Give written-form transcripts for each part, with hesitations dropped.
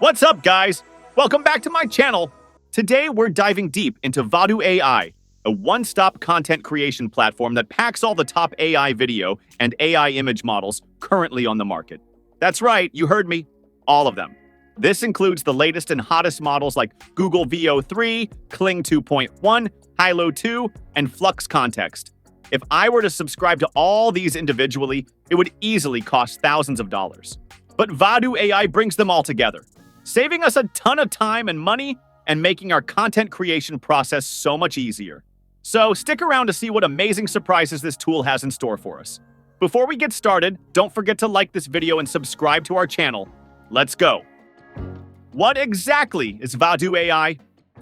What's up, guys? Welcome back to my channel. Today, we're diving deep into Vadoo AI, a one-stop content creation platform that packs all the top AI video and AI image models currently on the market. That's right, you heard me. All of them. This includes the latest and hottest models like Google Veo 3, Kling 2.1, Hilo 2, and Flux Context. If I were to subscribe to all these individually, it would easily cost thousands of dollars. But Vadoo AI brings them all together, saving us a ton of time and money and making our content creation process so much easier. So stick around to see what amazing surprises this tool has in store for us. Before we get started, don't forget to like this video and subscribe to our channel. Let's go. What exactly is Vadoo AI?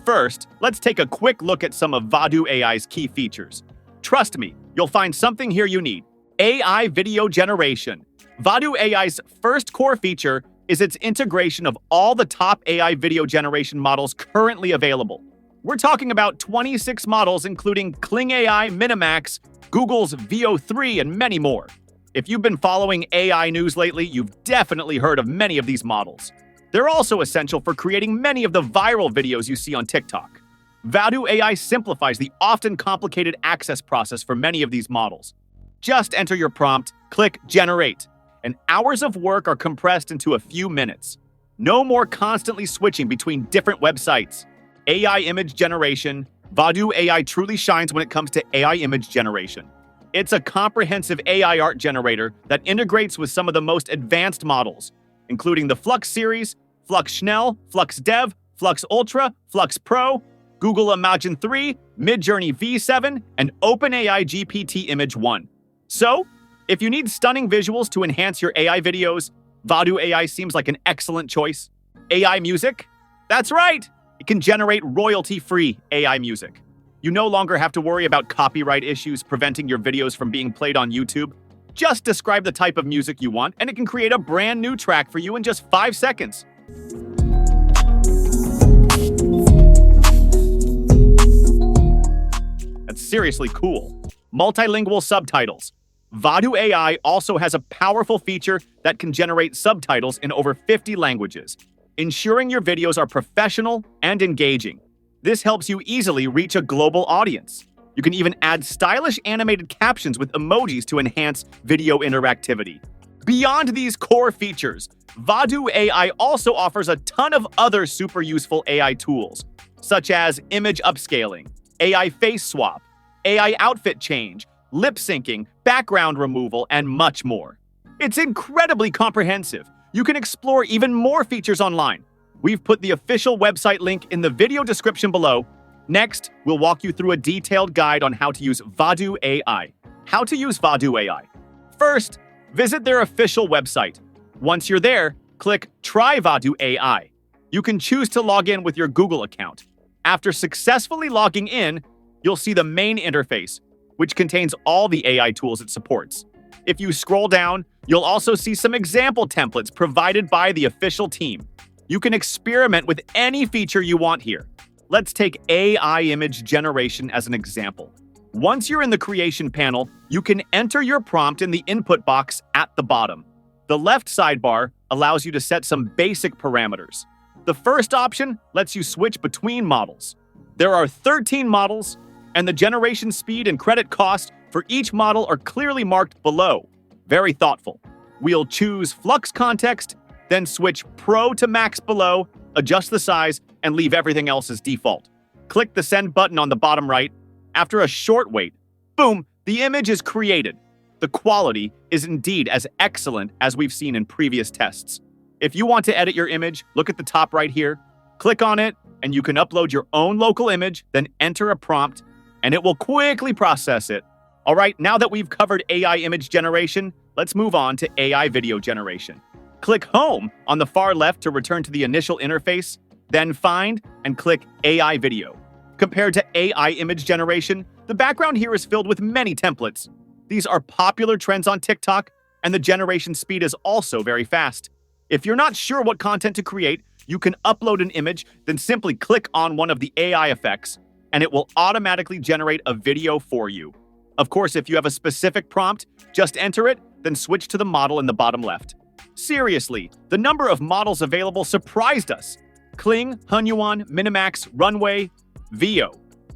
First, let's take a quick look at some of Vadoo AI's key features. Trust me, you'll find something here you need. AI video generation. Vadoo AI's first core feature is its integration of all the top AI video generation models currently available. We're talking about 26 models including Kling AI, Minimax, Google's Veo 3, and many more. If you've been following AI news lately, you've definitely heard of many of these models. They're also essential for creating many of the viral videos you see on TikTok. Vadoo AI simplifies the often complicated access process for many of these models. Just enter your prompt, click Generate, and hours of work are compressed into a few minutes. No more constantly switching between different websites. AI image generation. Vadoo AI truly shines when it comes to AI image generation. It's a comprehensive AI art generator that integrates with some of the most advanced models, including the Flux series, Flux Schnell, Flux Dev, Flux Ultra, Flux Pro, Google Imagen 3, Midjourney V7, and OpenAI GPT Image 1. So, if you need stunning visuals to enhance your AI videos, Vadoo AI seems like an excellent choice. AI music? That's right! It can generate royalty-free AI music. You no longer have to worry about copyright issues preventing your videos from being played on YouTube. Just describe the type of music you want, and it can create a brand new track for you in just 5 seconds. That's seriously cool. Multilingual subtitles. Vadoo AI also has a powerful feature that can generate subtitles in over 50 languages, ensuring your videos are professional and engaging. This helps you easily reach a global audience. You can even add stylish animated captions with emojis to enhance video interactivity. Beyond these core features, Vadoo AI also offers a ton of other super useful AI tools, such as image upscaling, AI face swap, AI outfit change, lip syncing, background removal, and much more. It's incredibly comprehensive. You can explore even more features online. We've put the official website link in the video description below. Next, we'll walk you through a detailed guide on how to use Vadoo AI. How to use Vadoo AI. First, visit their official website. Once you're there, click Try Vadoo AI. You can choose to log in with your Google account. After successfully logging in, you'll see the main interface, which contains all the AI tools it supports. If you scroll down, you'll also see some example templates provided by the official team. You can experiment with any feature you want here. Let's take AI image generation as an example. Once you're in the creation panel, you can enter your prompt in the input box at the bottom. The left sidebar allows you to set some basic parameters. The first option lets you switch between models. There are 13 models, and the generation speed and credit cost for each model are clearly marked below. Very thoughtful. We'll choose Flux Context, then switch Pro to Max below, adjust the size, and leave everything else as default. Click the Send button on the bottom right. After a short wait, boom, the image is created. The quality is indeed as excellent as we've seen in previous tests. If you want to edit your image, look at the top right here. Click on it, and you can upload your own local image, then enter a prompt, and it will quickly process it. All right, now that we've covered AI image generation, let's move on to AI video generation. Click Home on the far left to return to the initial interface, then Find and click AI Video. Compared to AI image generation, the background here is filled with many templates. These are popular trends on TikTok, and the generation speed is also very fast. If you're not sure what content to create, you can upload an image, then simply click on one of the AI effects, and it will automatically generate a video for you. Of course, if you have a specific prompt, just enter it, then switch to the model in the bottom left. Seriously, the number of models available surprised us. Kling, Hunyuan, Minimax, Runway, Vio.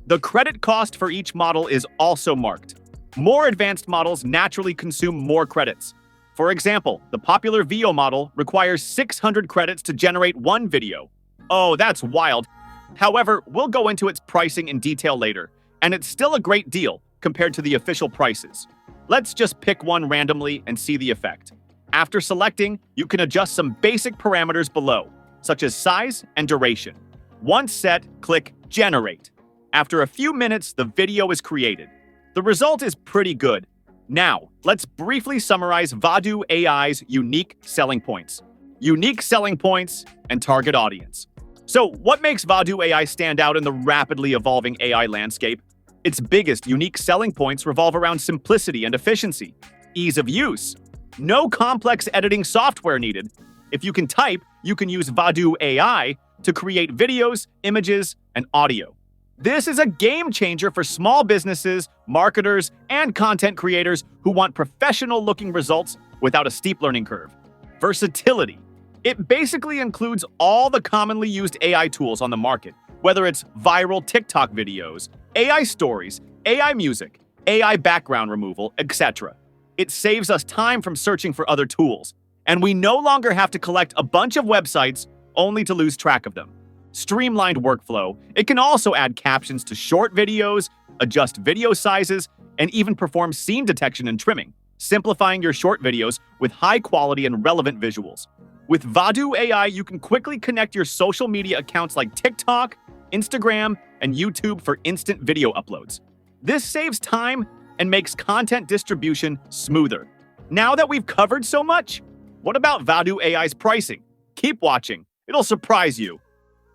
The credit cost for each model is also marked. More advanced models naturally consume more credits. For example, the popular Vio model requires 600 credits to generate one video. Oh, that's wild. However, we'll go into its pricing in detail later, and it's still a great deal compared to the official prices. Let's just pick one randomly and see the effect. After selecting, you can adjust some basic parameters below, such as size and duration. Once set, click Generate. After a few minutes, the video is created. The result is pretty good. Now, let's briefly summarize Vadoo AI's unique selling points. Unique selling points and target audience. So, what makes Vadoo AI stand out in the rapidly evolving AI landscape? Its biggest unique selling points revolve around simplicity and efficiency. Ease of use. No complex editing software needed. If you can type, you can use Vadoo AI to create videos, images, and audio. This is a game changer for small businesses, marketers, and content creators who want professional-looking results without a steep learning curve. Versatility. It basically includes all the commonly used AI tools on the market, whether it's viral TikTok videos, AI stories, AI music, AI background removal, etc. It saves us time from searching for other tools, and we no longer have to collect a bunch of websites only to lose track of them. Streamlined workflow. It can also add captions to short videos, adjust video sizes, and even perform scene detection and trimming, simplifying your short videos with high quality and relevant visuals. With Vadoo AI, you can quickly connect your social media accounts like TikTok, Instagram, and YouTube for instant video uploads. This saves time and makes content distribution smoother. Now that we've covered so much, what about Vadoo AI's pricing? Keep watching. It'll surprise you.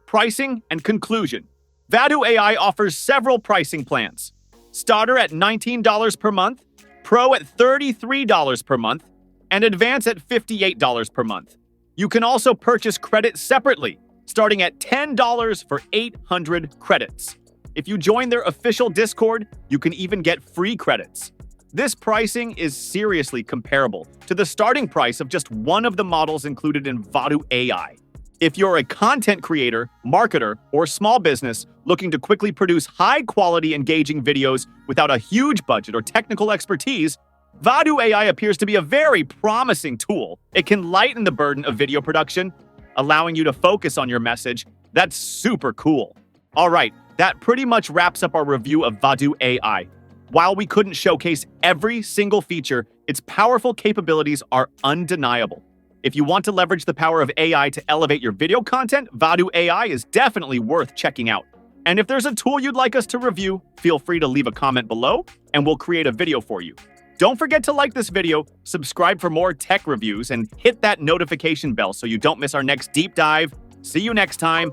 Pricing and conclusion. Vadoo AI offers several pricing plans. Starter at $19 per month, Pro at $33 per month, and Advanced at $58 per month. You can also purchase credits separately, starting at $10 for 800 credits. If you join their official Discord, you can even get free credits. This pricing is seriously comparable to the starting price of just one of the models included in Vadoo AI. If you're a content creator, marketer, or small business looking to quickly produce high-quality, engaging videos without a huge budget or technical expertise, Vadoo AI appears to be a very promising tool. It can lighten the burden of video production, allowing you to focus on your message. That's super cool. All right, that pretty much wraps up our review of Vadoo AI. While we couldn't showcase every single feature, its powerful capabilities are undeniable. If you want to leverage the power of AI to elevate your video content, Vadoo AI is definitely worth checking out. And if there's a tool you'd like us to review, feel free to leave a comment below, and we'll create a video for you. Don't forget to like this video, subscribe for more tech reviews, and hit that notification bell so you don't miss our next deep dive. See you next time.